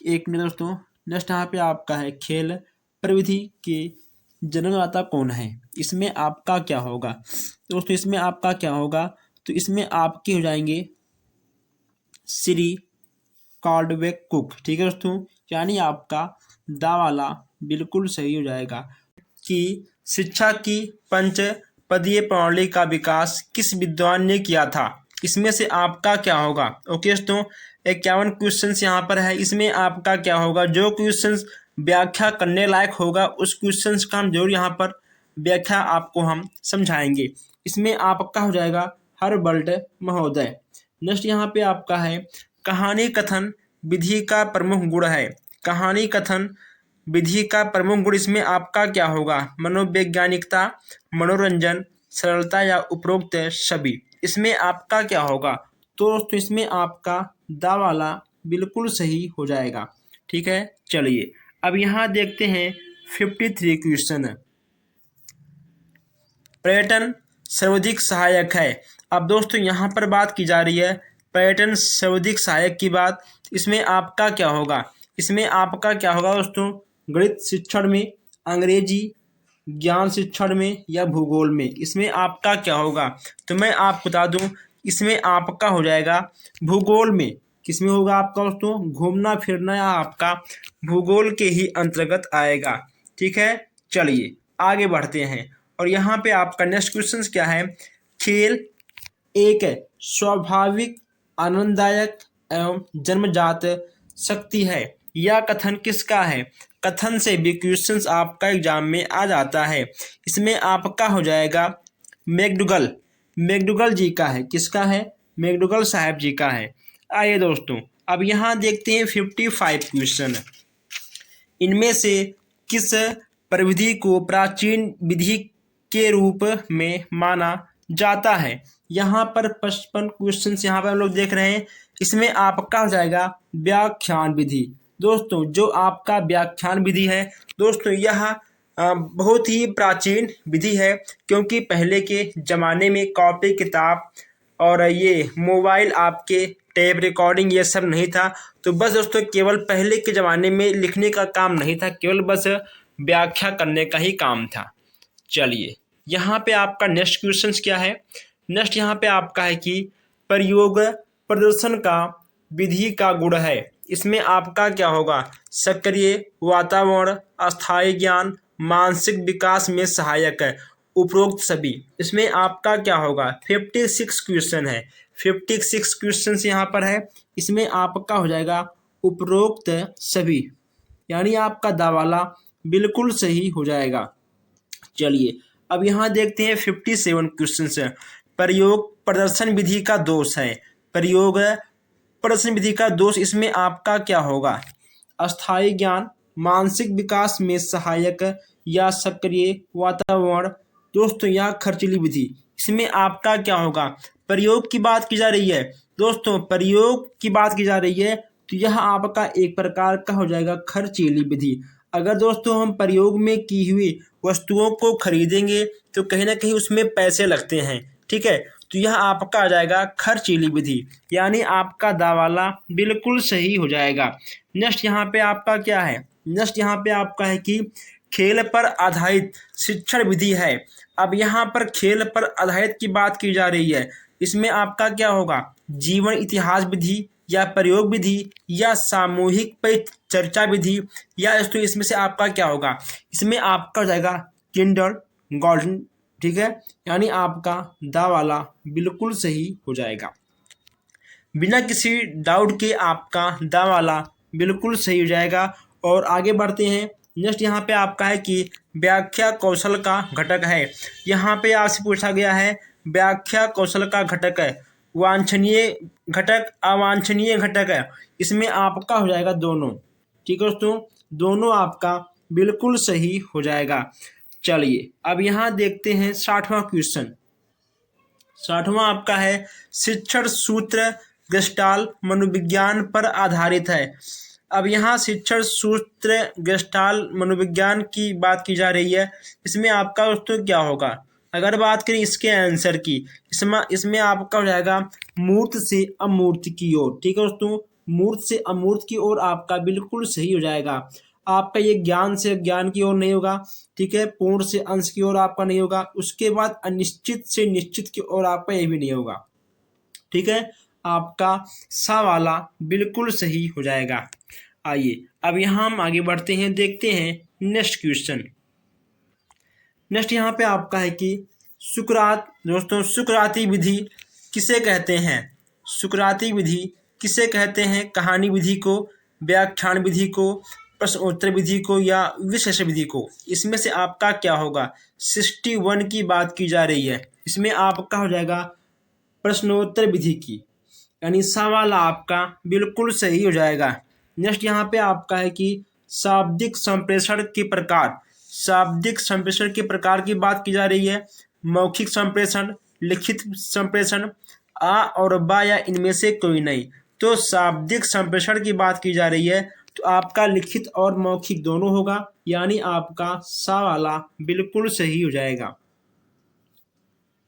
S1: एक मिनट दोस्तों, नेक्स्ट यहाँ पे आपका है खेल प्रविधि के जन्मदाता कौन है? इसमें आपका क्या होगा? दोस्तों इसमें आपका क्या होगा? तो इसमें आपके हो जाएंगे श्री कॉल्डवेक कुक। ठीक है दोस्तों, यानी आपका दा वाला बिल्कुल सही हो जाएगा। कि शिक्षा की पंचपदीय प्रणाली का विकास किस विद्वान ने किया था? इसमें से आपका क्या होगा? ओके दोस्तों, 51 क्वेश्चन यहाँ पर है, इसमें आपका क्या होगा? जो क्वेश्चन व्याख्या करने लायक होगा उस क्वेश्चन का हम जरूर यहाँ पर व्याख्या आपको हम समझाएंगे। इसमें आपका हो जाएगा हर्बर्ट महोदय। नेक्स्ट यहाँ पे आपका है कहानी कथन विधि का प्रमुख गुण है। कहानी कथन विधि का प्रमुख गुण इसमें आपका क्या होगा? मनोवैज्ञानिकता, मनोरंजन, सरलता या उपरोक्त सभी। इसमें आपका क्या होगा? तो दोस्तों इसमें आपका दा वाला बिल्कुल सही हो जाएगा। ठीक है, चलिए अब यहाँ देखते हैं 53 क्वेश्चन। पर्यटन सर्वाधिक सहायक है। अब दोस्तों यहाँ पर बात की जा रही है पर्यटन सर्वाधिक सहायक की बात। इसमें आपका क्या होगा? इसमें आपका क्या होगा दोस्तों? गणित शिक्षण में, अंग्रेजी, ज्ञान शिक्षण में या भूगोल में? इसमें आपका क्या होगा? तो मैं आपको बता दूं इसमें आपका हो जाएगा भूगोल में। किसमें होगा आपका दोस्तों? घूमना फिरना या आपका भूगोल के ही अंतर्गत आएगा। ठीक है, चलिए आगे बढ़ते हैं और यहाँ पे आपका नेक्स्ट क्वेश्चन क्या है? खेल एक स्वाभाविक, आनंददायक एवं जन्मजात शक्ति है। यह कथन किसका है? कथन से भी क्वेश्चंस आपका एग्जाम में आ जाता है। इसमें आपका हो जाएगा मैकडूगल। मैकडूगल जी का है। किसका है? मैकडूगल साहब जी का है। आइए दोस्तों अब यहाँ देखते हैं 55 क्वेश्चन। इनमें से किस प्रविधि को प्राचीन विधि के रूप में माना जाता है? यहाँ पर 55 क्वेश्चन यहाँ पर हम लोग देख रहे हैं। इसमें आपका हो जाएगा व्याख्यान विधि। दोस्तों जो आपका व्याख्यान विधि है दोस्तों यह बहुत ही प्राचीन विधि है, क्योंकि पहले के ज़माने में कॉपी किताब और ये मोबाइल आपके टेप रिकॉर्डिंग ये सब नहीं था। तो बस दोस्तों केवल पहले के ज़माने में लिखने का काम नहीं था, केवल बस व्याख्या करने का ही काम था। चलिए यहाँ पे आपका नेक्स्ट क्वेश्चन क्या है? नेक्स्ट यहाँ पे आपका है कि प्रयोग प्रदर्शन का विधि का गुण है। इसमें आपका क्या होगा? सक्रिय, वातावरण, अस्थायी ज्ञान, मानसिक विकास में सहायक है, उपरोक्त सभी। इसमें आपका क्या होगा? 56 क्वेश्चन है। 56 क्वेश्चन यहाँ पर है। इसमें आपका हो जाएगा उपरोक्त सभी, यानी आपका दावाला बिल्कुल सही हो जाएगा। चलिए अब यहाँ देखते हैं 57 क्वेश्चन है। प्रयोग प्रदर्शन विधि का दोष है। प्रयोग प्रदर्शन विधि का दोष इसमें आपका क्या होगा? अस्थायी ज्ञान, मानसिक विकास में सहायक या सक्रिय, वातावरण, दोस्तों या खर्चीली विधि। इसमें आपका क्या होगा? प्रयोग की बात की जा रही है दोस्तों, प्रयोग की बात की जा रही है तो यह आपका एक प्रकार का हो जाएगा खर्चीली विधि। अगर दोस्तों हम प्रयोग में की हुई वस्तुओं को खरीदेंगे तो कहीं ना कहीं उसमें पैसे लगते हैं। ठीक है, तो यह आपका आ जाएगा खर्चीली विधि, यानी आपका दावाला बिल्कुल सही हो जाएगा। नेक्स्ट यहाँ पे आपका क्या है? नेक्स्ट यहाँ पे आपका है कि खेल पर आधारित शिक्षण विधि है। अब यहाँ पर खेल पर आधारित की बात की जा रही है। इसमें आपका क्या होगा? जीवन इतिहास विधि या प्रयोग विधि या सामूहिक परिचर्चा विधि या तो इसमें से आपका क्या होगा? इसमें आपका हो जाएगा किंडरगार्टन। ठीक है, यानी आपका दा वाला बिल्कुल सही हो जाएगा। बिना किसी डाउट के आपका दा वाला बिल्कुल सही हो जाएगा। और आगे बढ़ते हैं। नेक्स्ट यहाँ पे आपका है कि व्याख्या कौशल का घटक है। यहाँ पे आपसे पूछा गया है व्याख्या कौशल का घटक है, वांछनीय घटक, अवांछनीय घटक है। इसमें आपका हो जाएगा दोनों। ठीक है दोस्तों, दोनों आपका बिल्कुल सही हो जाएगा। चलिए अब यहाँ देखते हैं 60वां क्वेश्चन। 60वां आपका है शिक्षण सूत्र गेस्टाल मनोविज्ञान पर आधारित है। अब यहाँ शिक्षण सूत्र गेस्टाल मनोविज्ञान की बात की जा रही है। इसमें आपका दोस्तों क्या होगा? अगर बात करें इसके आंसर की, इसमें आपका हो जाएगा मूर्त से अमूर्त की ओर। ठीक है दोस्तों, मूर्त से अमूर्त की ओर आपका बिल्कुल सही हो जाएगा। आपका ये ज्ञान से ज्ञान की ओर नहीं होगा। ठीक है, पूर्ण से अंश की ओर आपका नहीं होगा। उसके बाद अनिश्चित से निश्चित की ओर आपका ये भी नहीं होगा। ठीक है, आपका सा वाला बिल्कुल सही हो जाएगा। आइए अब यहाँ हम आगे बढ़ते हैं, देखते हैं नेक्स्ट क्वेश्चन। नेक्स्ट यहाँ पे आपका है कि सुकरात, दोस्तों सुकराती विधि किसे कहते हैं? सुकराती विधि किसे कहते हैं? कहानी विधि को, व्याख्यान विधि को, प्रश्नोत्तर विधि को या विशेष विधि को? इसमें से आपका क्या होगा? 61 की बात की जा रही है। इसमें आपका हो जाएगा प्रश्नोत्तर विधि की। यानी सा वाला आपका बिल्कुल सही हो जाएगा। नेक्स्ट यहाँ पे आपका है कि शाब्दिक संप्रेषण के प्रकार। शाब्दिक संप्रेषण के प्रकार की बात की जा रही है। मौखिक संप्रेषण, लिखित संप्रेषण, आ और बा या इनमें से कोई नहीं। तो शाब्दिक संप्रेषण की बात की जा रही है तो आपका लिखित और मौखिक दोनों होगा, यानी आपका सा वाला बिल्कुल सही हो जाएगा।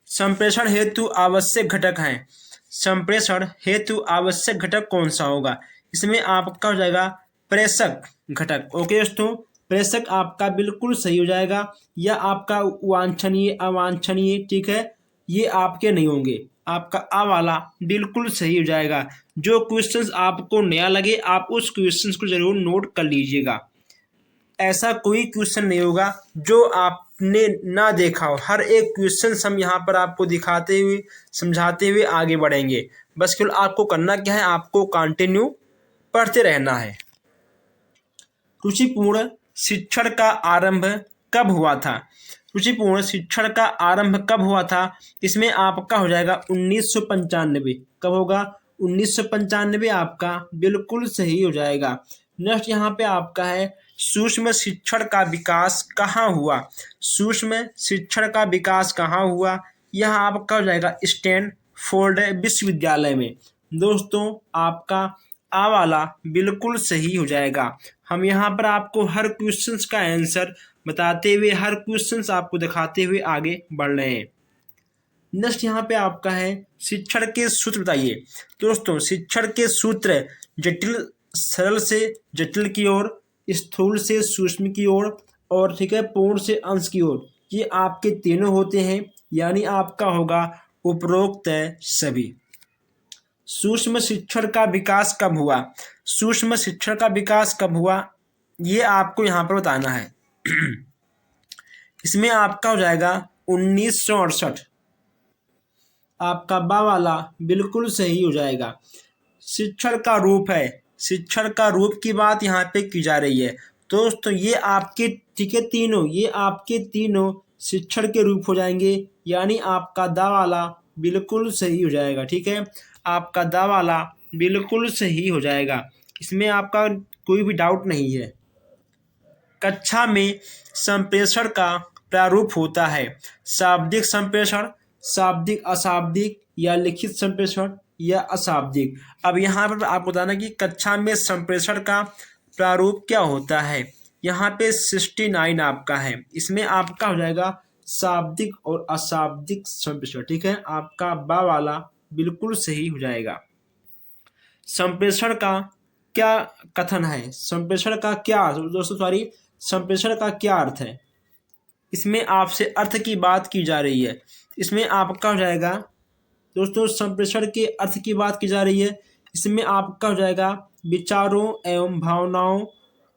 S1: संप्रेषण हेतु आवश्यक घटक हैं। संप्रेषण हेतु आवश्यक घटक कौन सा होगा? इसमें आपका हो जाएगा प्रेषक घटक। ओके दोस्तों, प्रेषक आपका बिल्कुल सही हो जाएगा। या आपका वांछनीय, अवांछनीय, ठीक है, ये आपके नहीं होंगे। आपका आ वाला बिल्कुल सही हो जाएगा। जो क्वेश्चंस आपको नया लगे आप उस क्वेश्चंस को जरूर नोट कर लीजिएगा। ऐसा कोई क्वेश्चन नहीं होगा जो आपने ना देखा हो। हर एक क्वेश्चन हम यहाँ पर आपको दिखाते हुए, समझाते हुए आगे बढ़ेंगे। बस केवल आपको करना क्या है, आपको कंटिन्यू पढ़ते रहना है। रुचिपूर्ण शिक्षण का आरंभ कब हुआ था? रुचिपूर्ण शिक्षण का आरंभ कब हुआ था? इसमें आपका हो जाएगा 1995। कब होगा? 1995 आपका बिल्कुल सही हो जाएगा। नेक्स्ट यहाँ पे आपका है सूक्ष्म शिक्षण का विकास कहाँ हुआ? सूक्ष्म शिक्षण का विकास कहाँ हुआ? यह आपका हो जाएगा स्टैनफोर्ड विश्वविद्यालय में। दोस्तों आपका आ वाला बिल्कुल सही हो जाएगा। हम यहाँ पर आपको हर क्वेश्चंस का आंसर बताते हुए, हर क्वेश्चंस आपको दिखाते हुए आगे बढ़ रहे हैं। नेक्स्ट यहाँ पे आपका है शिक्षण के सूत्र बताइए। दोस्तों शिक्षण के सूत्र जटिल सरल से जटिल की ओर, स्थूल से सूक्ष्म की ओर, और ठीक है पूर्ण से अंश की ओर, ये आपके तीनों होते हैं। यानी आपका होगा उपरोक्त सभी। सूक्ष्म शिक्षण का विकास कब हुआ? सूक्ष्म शिक्षण का विकास कब हुआ ये आपको यहाँ पर बताना है। इसमें आपका हो जाएगा 1968। आपका बा वाला बिल्कुल सही हो जाएगा। शिक्षण का रूप है, शिक्षण का रूप की बात यहाँ पे की जा रही है। दोस्तों ये आपके, ठीक है, तीनों, ये आपके तीनों शिक्षण के रूप हो जाएंगे। यानी आपका दा वाला बिल्कुल सही हो जाएगा। ठीक है, आपका दा वाला बिल्कुल सही हो जाएगा। इसमें आपका कोई भी डाउट नहीं है। कक्षा में संप्रेषण का प्रारूप होता है शाब्दिक संप्रेषण, शाब्दिक अशाब्दिक, या लिखित संप्रेषण, या अशाब्दिक। अब यहाँ पर आपको बताना कि कक्षा में संप्रेषण का प्रारूप क्या होता है। यहाँ पे 69 आपका है। इसमें आपका हो जाएगा शाब्दिक और अशाब्दिक संप्रेषण। ठीक है, आपका बा वाला बिल्कुल सही हो जाएगा। संप्रेषण का क्या कथन है? संप्रेषण का क्या, दोस्तों सॉरी, संप्रेषण का क्या अर्थ है? इसमें आपसे अर्थ की बात की जा रही है। इसमें आपका हो जाएगा दोस्तों संप्रेषण के अर्थ की बात की जा रही है। इसमें आपका हो जाएगा विचारों एवं भावनाओं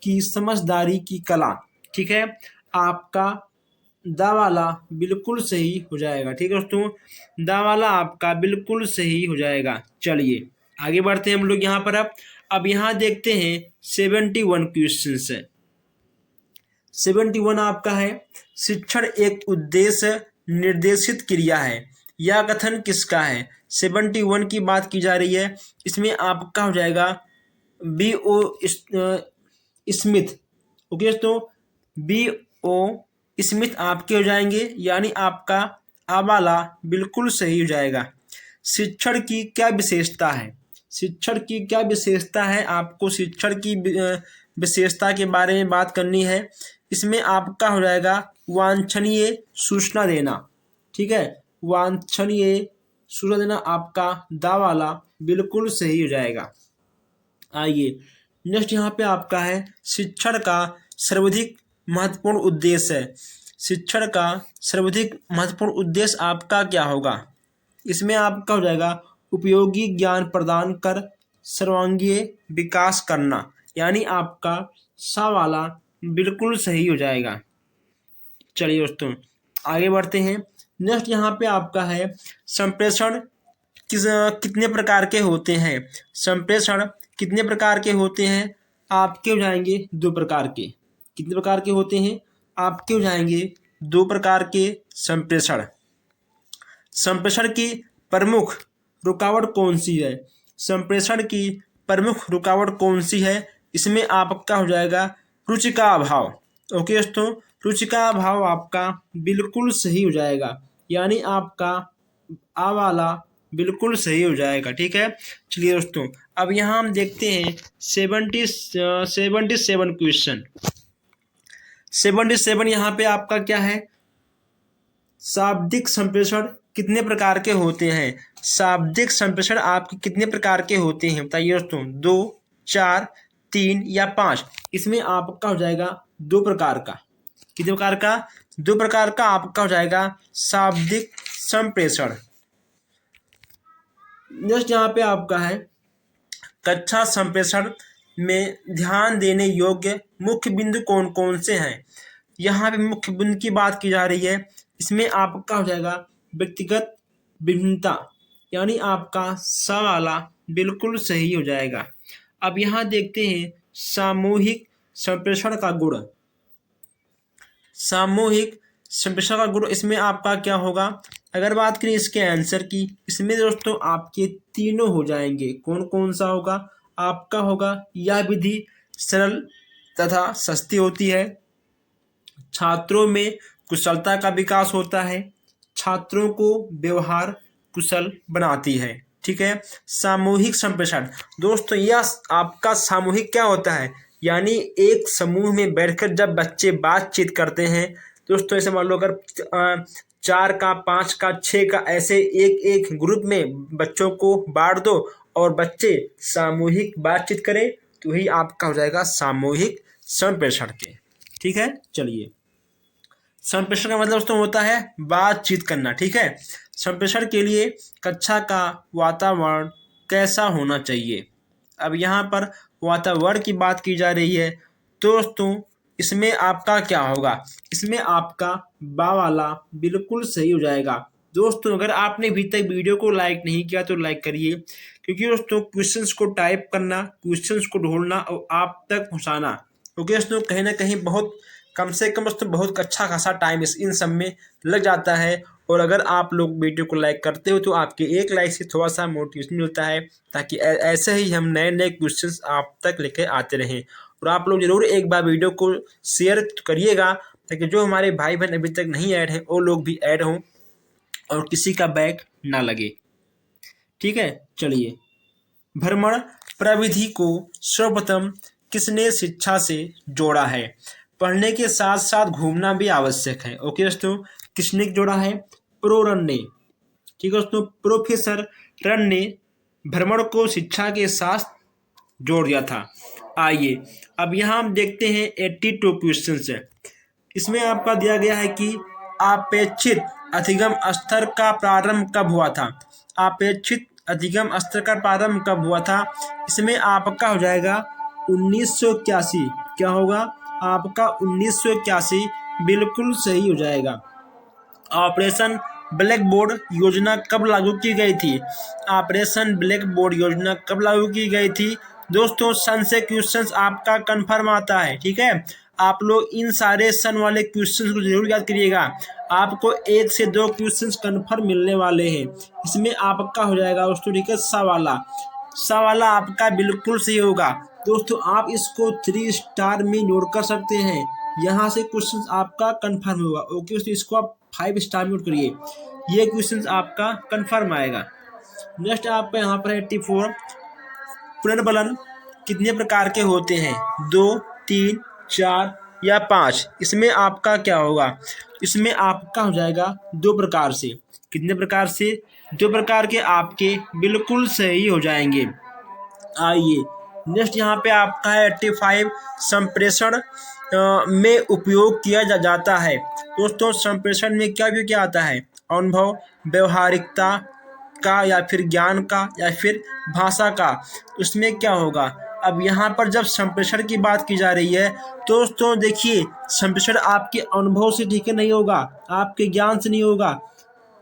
S1: की समझदारी की कला। ठीक है, आपका दा वाला बिल्कुल सही हो जाएगा। ठीक है दोस्तों, दा वाला आपका बिल्कुल सही हो जाएगा। चलिए आगे बढ़ते हैं हम लोग यहाँ पर। अब यहाँ देखते हैं 71 क्वेश्चन है। 71 आपका है शिक्षण एक उद्देश्य निर्देशित क्रिया है। यह कथन किसका है? 71 की बात की जा रही है। इसमें आपका हो जाएगा B.O. स्मिथ। ओके दोस्तों, B.O. स्मिथ आपके हो जाएंगे। यानी आपका आवाला बिल्कुल सही हो जाएगा। शिक्षण की क्या विशेषता है? शिक्षण की क्या विशेषता है? आपको शिक्षण की विशेषता के बारे में बात करनी है। इसमें आपका हो जाएगा वांछनीय सूचना देना। ठीक है, वांछनीय सूचना देना आपका दा वाला बिल्कुल सही हो जाएगा। आइए नेक्स्ट यहाँ पे आपका है शिक्षण का सर्वाधिक महत्वपूर्ण उद्देश्य है। शिक्षण का सर्वाधिक महत्वपूर्ण उद्देश्य आपका क्या होगा? इसमें आपका हो जाएगा उपयोगी ज्ञान प्रदान कर सर्वांगीण विकास करना। यानी आपका सा वाला बिल्कुल सही हो जाएगा। चलिए दोस्तों आगे बढ़ते हैं। नेक्स्ट यहाँ पे आपका है संप्रेषण कितने प्रकार के होते हैं? संप्रेषण कितने प्रकार के होते हैं? आपके हो जाएंगे 2 प्रकार के। कितने प्रकार के होते हैं? आपके हो जाएंगे 2 प्रकार के संप्रेषण। संप्रेषण की प्रमुख रुकावट कौन सी है? संप्रेषण की प्रमुख रुकावट कौन सी है? इसमें आपका हो जाएगा रुचि का अभाव। ओके दोस्तों, रुचि का अभाव आपका बिल्कुल सही हो जाएगा, यानी आपका आ वाला बिल्कुल सही हो जाएगा। ठीक है, चलिए दोस्तों अब यहाँ हम देखते हैं 77 क्वेश्चन। 77 यहाँ पे आपका क्या है? शाब्दिक संप्रेषण कितने प्रकार के होते हैं? शाब्दिक संप्रेषण आपके कितने प्रकार के होते हैं बताइए दोस्तों? 2, 4, 3 या 5? इसमें आपका हो जाएगा 2 प्रकार का। कितने प्रकार का? 2 प्रकार का आपका हो जाएगा शाब्दिक संप्रेषण। नेक्स्ट यहाँ पे आपका है कक्षा संप्रेषण में ध्यान देने योग्य मुख्य बिंदु कौन कौन से हैं? यहाँ पे मुख्य बिंदु की बात की जा रही है। इसमें आपका हो जाएगा व्यक्तिगत भिन्नता, यानी आपका सा वाला बिल्कुल सही हो जाएगा। अब यहाँ देखते हैं सामूहिक संप्रेषण का गुण। सामूहिक संप्रेषण का गुण इसमें आपका क्या होगा? अगर बात करें इसके आंसर की, इसमें दोस्तों आपके तीनों हो जाएंगे। कौन कौन सा होगा? आपका होगा यह विधि सरल तथा सस्ती होती है, छात्रों में कुशलता का विकास होता है, छात्रों को व्यवहार कुशल बनाती है। ठीक है, सामूहिक संप्रेषण दोस्तों यह आपका सामूहिक क्या होता है? यानी एक समूह में बैठकर जब बच्चे बातचीत करते हैं दोस्तों, ऐसे मान लो अगर 4 का 5 का 6 का ऐसे एक एक ग्रुप में बच्चों को बांट दो और बच्चे सामूहिक बातचीत करें तो ही आपका हो जाएगा सामूहिक संप्रेषण के। ठीक है, चलिए संप्रेषण का मतलब दोस्तों होता है बातचीत करना। ठीक है, संप्रेषण के लिए कक्षा का वातावरण कैसा होना चाहिए? अब यहाँ पर वातावरण की बात की जा रही है दोस्तों, इसमें आपका क्या होगा? इसमें आपका बा वाला बिल्कुल सही हो जाएगा। दोस्तों अगर आपने अभी तक वीडियो को लाइक नहीं किया तो लाइक करिए, क्योंकि दोस्तों क्वेश्चंस को टाइप करना, क्वेश्चंस को ढूंढना और आप तक पहुँचाना, क्योंकि दोस्तों कहीं ना कहीं बहुत कम से कम दोस्तों बहुत अच्छा खासा टाइम इन सब में लग जाता है। और अगर आप लोग वीडियो को लाइक करते हो तो आपके एक लाइक से थोड़ा सा मोटिवेशन मिलता है, ताकि ऐसे ही हम नए नए क्वेश्चंस आप तक लेकर आते रहें। और आप लोग ज़रूर एक बार वीडियो को शेयर करिएगा, ताकि जो हमारे भाई बहन अभी तक नहीं ऐड हैं वो लोग भी ऐड हों और किसी का बैक ना लगे। ठीक है, चलिए भ्रमण प्रविधि को सर्वप्रथम किसने शिक्षा से जोड़ा है? पढ़ने के साथ साथ घूमना भी आवश्यक है। ओके दोस्तों, किसने जोड़ा है? प्रोरन ने। ठीक है दोस्तों, प्रोफेसर रन ने भ्रमण को शिक्षा के साथ जोड़ दिया था। आइए अब यहाँ हम देखते हैं 82 क्वेश्चन है। इसमें आपका दिया गया है कि अपेक्षित अधिगम स्तर का प्रारंभ कब हुआ था? अपेक्षित अधिगम स्तर का प्रारंभ कब हुआ था? इसमें आपका हो जाएगा 1981। क्या होगा? आपका 1981 बिल्कुल सही हो जाएगा। ऑपरेशन ब्लैक बोर्ड योजना कब लागू की गई थी? ऑपरेशन ब्लैक बोर्ड योजना कब लागू की गई थी? दोस्तों सन से क्वेश्चंस आपका कंफर्म आता है। ठीक है, आप लोग इन सारे सन वाले क्वेश्चंस को जरूर याद करिएगा। आपको 1 से 2 क्वेश्चंस कंफर्म मिलने वाले हैं। इसमें आपका हो जाएगा दोस्तों, ठीक है, सा वाला आपका बिल्कुल सही होगा। दोस्तों आप इसको 3 स्टार में नोट कर सकते हैं, यहाँ से क्वेश्चन आपका कंफर्म होगा। ओके दोस्तों, इसको आप 5 स्टार में नोट करिए, ये क्वेश्चन आपका कंफर्म आएगा। नेक्स्ट आपका यहाँ पर 84 पुनर्बलन कितने प्रकार के होते हैं? 2, 3, 4 या 5? इसमें आपका क्या होगा? इसमें आपका हो जाएगा 2 प्रकार से। कितने प्रकार से? 2 प्रकार के आपके बिल्कुल सही हो जाएंगे। आइए नेक्स्ट यहाँ पे आपका है 85 संप्रेषण में उपयोग किया जाता है। दोस्तों संप्रेषण में क्या आता है? अनुभव, व्यवहारिकता का या फिर ज्ञान का या फिर भाषा का। उसमें क्या होगा? अब यहाँ पर जब संप्रेषण की बात की जा रही है दोस्तों देखिए, संप्रेषण आपके अनुभव से ठीक है नहीं होगा, आपके ज्ञान से नहीं होगा,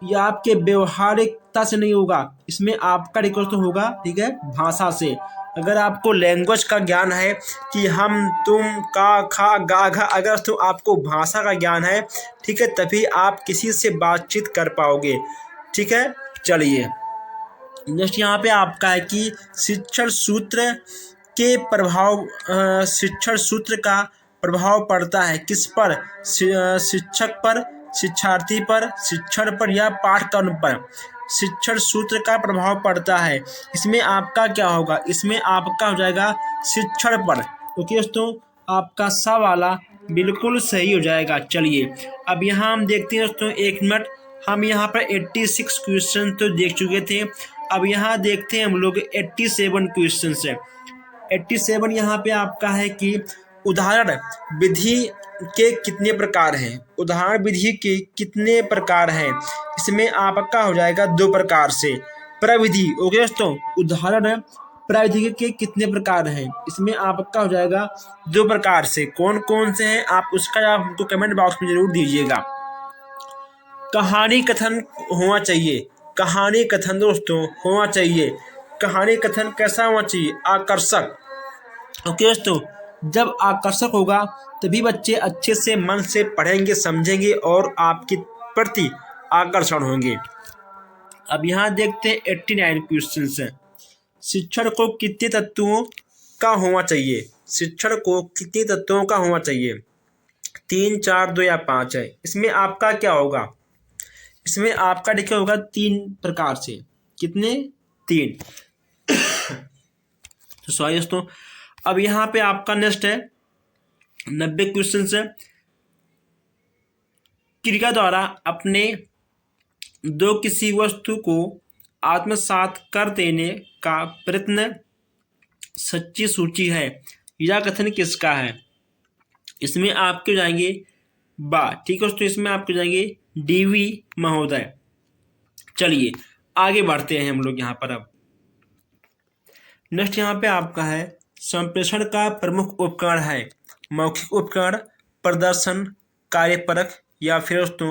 S1: या आपके व्यवहारिकता से नहीं होगा। इसमें आपका रिक्वेस्ट होगा, ठीक है, भाषा से। अगर आपको लैंग्वेज का ज्ञान है कि हम, तुम, का, खा, गा, घा, अगर तो आपको भाषा का ज्ञान है, ठीक है, तभी आप किसी से बातचीत कर पाओगे। ठीक है, चलिए नेक्स्ट यहाँ पे आपका है कि शिक्षण सूत्र के प्रभाव शिक्षण सूत्र का प्रभाव पड़ता है किस पर? शिक्षक पर, शिक्षार्थी पर, शिक्षण पर या पाठ्यक्रम पर शिक्षण सूत्र का प्रभाव पड़ता है। इसमें आपका क्या होगा? इसमें आपका हो जाएगा शिक्षण पर। ओके दोस्तों, आपका सा वाला बिल्कुल सही हो जाएगा। चलिए अब यहाँ हम देखते हैं दोस्तों, एक मिनट, हम यहाँ पर 86 क्वेश्चन तो देख चुके थे। अब यहाँ देखते हैं हम लोग 87 क्वेश्चन है। 87 यहाँ पे आपका है कि उदाहरण विधि के कितने प्रकार हैं? उदाहरण विधि के कितने प्रकार हैं? इसमें आपका हो जाएगा 2 प्रकार से। प्रविधि, ओके दोस्तों, उदाहरण प्रविधि के कितने प्रकार हैं? इसमें आपका हो जाएगा 2 प्रकार से। कौन कौन से हैं आप उसका आप हमको कमेंट बॉक्स में जरूर दीजिएगा। कहानी कथन होना चाहिए। कहानी कथन दोस्तों होना चाहिए। कहानी कथन कैसा होना चाहिए? आकर्षक। ओके दोस्तों, जब आकर्षक होगा तभी बच्चे अच्छे से मन से पढ़ेंगे, समझेंगे और आपके प्रति आकर्षण होंगे। अब यहाँ देखते हैं 89 क्वेश्चन है। शिक्षण को कितने तत्वों का होना चाहिए? शिक्षण को कितने तत्वों का होना चाहिए? 3, 4, 2 या 5 है। इसमें आपका क्या होगा? इसमें आपका लिखा होगा 3 प्रकार से। कितने? 3। तो सॉरी दोस्तों, अब यहाँ पे आपका नेक्स्ट है 90 क्वेश्चन है। क्रिया द्वारा अपने दो किसी वस्तु को आत्मसात कर देने का प्रयत्न सच्ची सूची है। यह कथन किसका है? इसमें आपके जाएंगे बा, ठीक है दोस्तों, इसमें आपके जाएंगे डीवी महोदय। चलिए आगे बढ़ते हैं हम लोग यहाँ पर। अब नेक्स्ट यहाँ पे आपका है संप्रेषण का प्रमुख उपकरण है मौखिक उपकरण, प्रदर्शन, कार्यपरक या फिर दोस्तों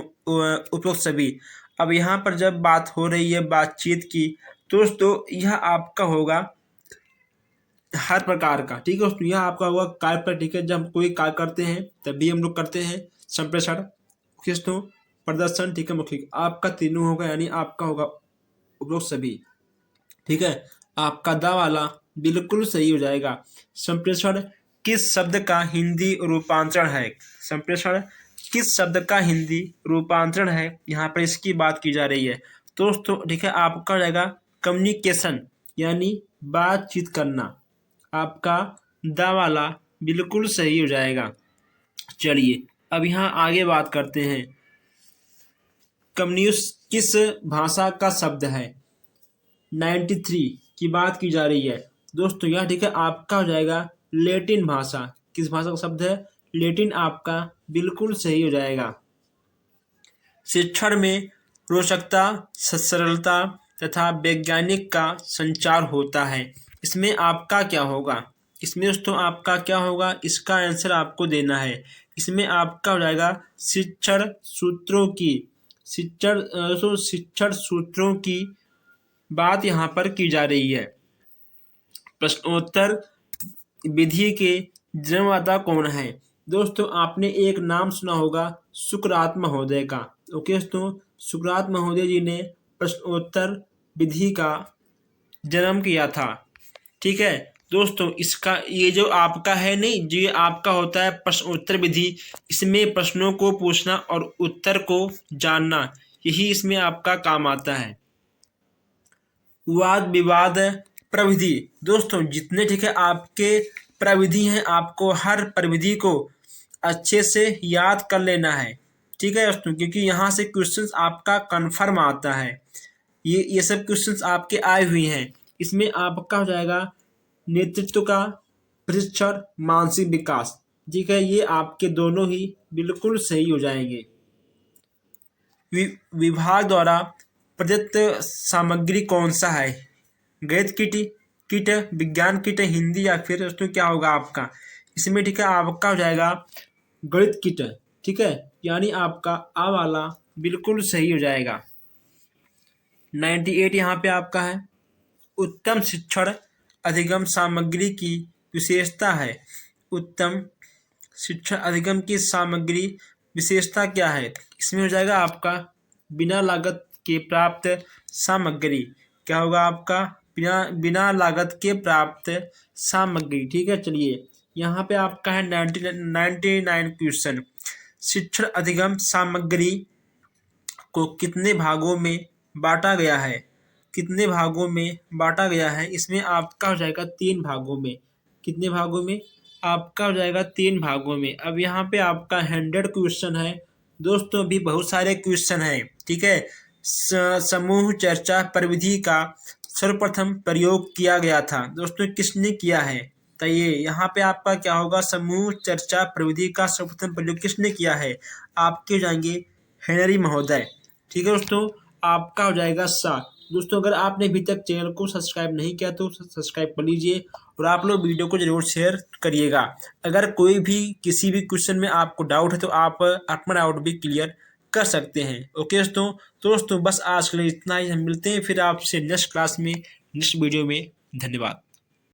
S1: उपरोक्त सभी। अब यहाँ पर जब बात हो रही है बातचीत की तो दोस्तों यह आपका होगा हर प्रकार का, ठीक है दोस्तों, यह आपका होगा कार्य पर, ठीक है। जब हम कोई कार्य करते हैं तभी हम लोग करते हैं संप्रेषण, दोस्तों, प्रदर्शन, ठीक है, मौखिक, आपका तीनों होगा, यानी आपका होगा उपरोक्त सभी, ठीक है। आपका दा वाला बिल्कुल सही हो जाएगा। संप्रेषण किस शब्द का हिंदी रूपांतरण है? संप्रेषण किस शब्द का हिंदी रूपांतरण है? यहाँ पर इसकी बात की जा रही है दोस्तों, ठीक है। आपका हो जाएगा कम्युनिकेशन, यानी बातचीत करना। आपका दा वाला बिल्कुल सही हो जाएगा। चलिए अब यहाँ आगे बात करते हैं। कम्युनिस्ट किस भाषा का शब्द है? 93 की बात की जा रही है दोस्तों, यह ठीक है आपका हो जाएगा लैटिन भाषा। किस भाषा का शब्द है? लैटिन, आपका बिल्कुल सही हो जाएगा। शिक्षण में रोचकता, सरलता तथा वैज्ञानिक का संचार होता है। इसमें आपका क्या होगा? इसमें दोस्तों आपका क्या होगा? इसका आंसर आपको देना है। इसमें आपका हो जाएगा शिक्षण सूत्रों की, शिक्षण सूत्रों की बात यहाँ पर की जा रही है। प्रश्नोत्तर विधि के जन्मदाता कौन है? दोस्तों आपने एक नाम सुना होगा सुकरात महोदय का। ओके दोस्तों, सुकरात महोदय जी ने प्रश्नोत्तर विधि का जन्म किया था, ठीक है दोस्तों। इसका ये जो आपका है नहीं, जो ये आपका होता है प्रश्नोत्तर विधि, इसमें प्रश्नों को पूछना और उत्तर को जानना, यही इसमें आपका काम आता है। वाद विवाद प्रविधि, दोस्तों जितने ठीक है आपके प्रविधि हैं, आपको हर प्रविधि को अच्छे से याद कर लेना है, ठीक है दोस्तों, क्योंकि यहाँ से क्वेश्चंस आपका कन्फर्म आता है। ये सब क्वेश्चंस आपके आए हुए हैं। इसमें आपका हो जाएगा नेतृत्व का प्रशिक्षण, मानसिक विकास, ठीक है, ये आपके दोनों ही बिल्कुल सही हो जाएंगे। विभाग द्वारा प्रदत्त सामग्री कौन सा है? गणित किट, विज्ञान किट, हिंदी या फिर दोस्तों क्या होगा आपका? इसमें ठीक है आपका हो जाएगा गणित किट, ठीक है, यानी आपका आ वाला बिल्कुल सही हो जाएगा। 98 यहाँ पे आपका है उत्तम शिक्षण अधिगम सामग्री की विशेषता है। उत्तम शिक्षण अधिगम की सामग्री विशेषता क्या है? इसमें हो जाएगा आपका बिना लागत के प्राप्त सामग्री, क्या होगा आपका, बिना बिना लागत के प्राप्त सामग्री। ठीक है, चलिए यहाँ पे आपका है 99 क्वेश्चन। शिक्षण अधिगम सामग्री को कितने भागों में बांटा गया है, कितने भागों में बांटा गया है, इसमें आपका हो जाएगा 3 भागों में। कितने भागों में, आपका हो जाएगा 3 भागों में। अब यहाँ पे आपका 100 क्वेश्चन है दोस्तों, भी बहुत सारे क्वेश्चन हैं। ठीक है, समूह चर्चा प्रविधि का सर्वप्रथम प्रयोग किया गया था दोस्तों, किसने किया है, तो ये यहाँ पे आपका क्या होगा, समूह चर्चा प्रविधि का सर्वप्रथम प्रयोग किसने किया है, आपके हो जाएंगे हेनरी महोदय। ठीक है दोस्तों, आपका हो जाएगा सा। दोस्तों अगर आपने अभी तक चैनल को सब्सक्राइब नहीं किया तो सब्सक्राइब कर लीजिए और आप लोग वीडियो को जरूर शेयर करिएगा। अगर कोई भी किसी भी क्वेश्चन में आपको डाउट है तो आप अपना डाउट भी क्लियर कर सकते हैं। ओके दोस्तों बस आज के लिए इतना ही। हम मिलते हैं फिर आपसे नेक्स्ट क्लास में, नेक्स्ट वीडियो में। धन्यवाद।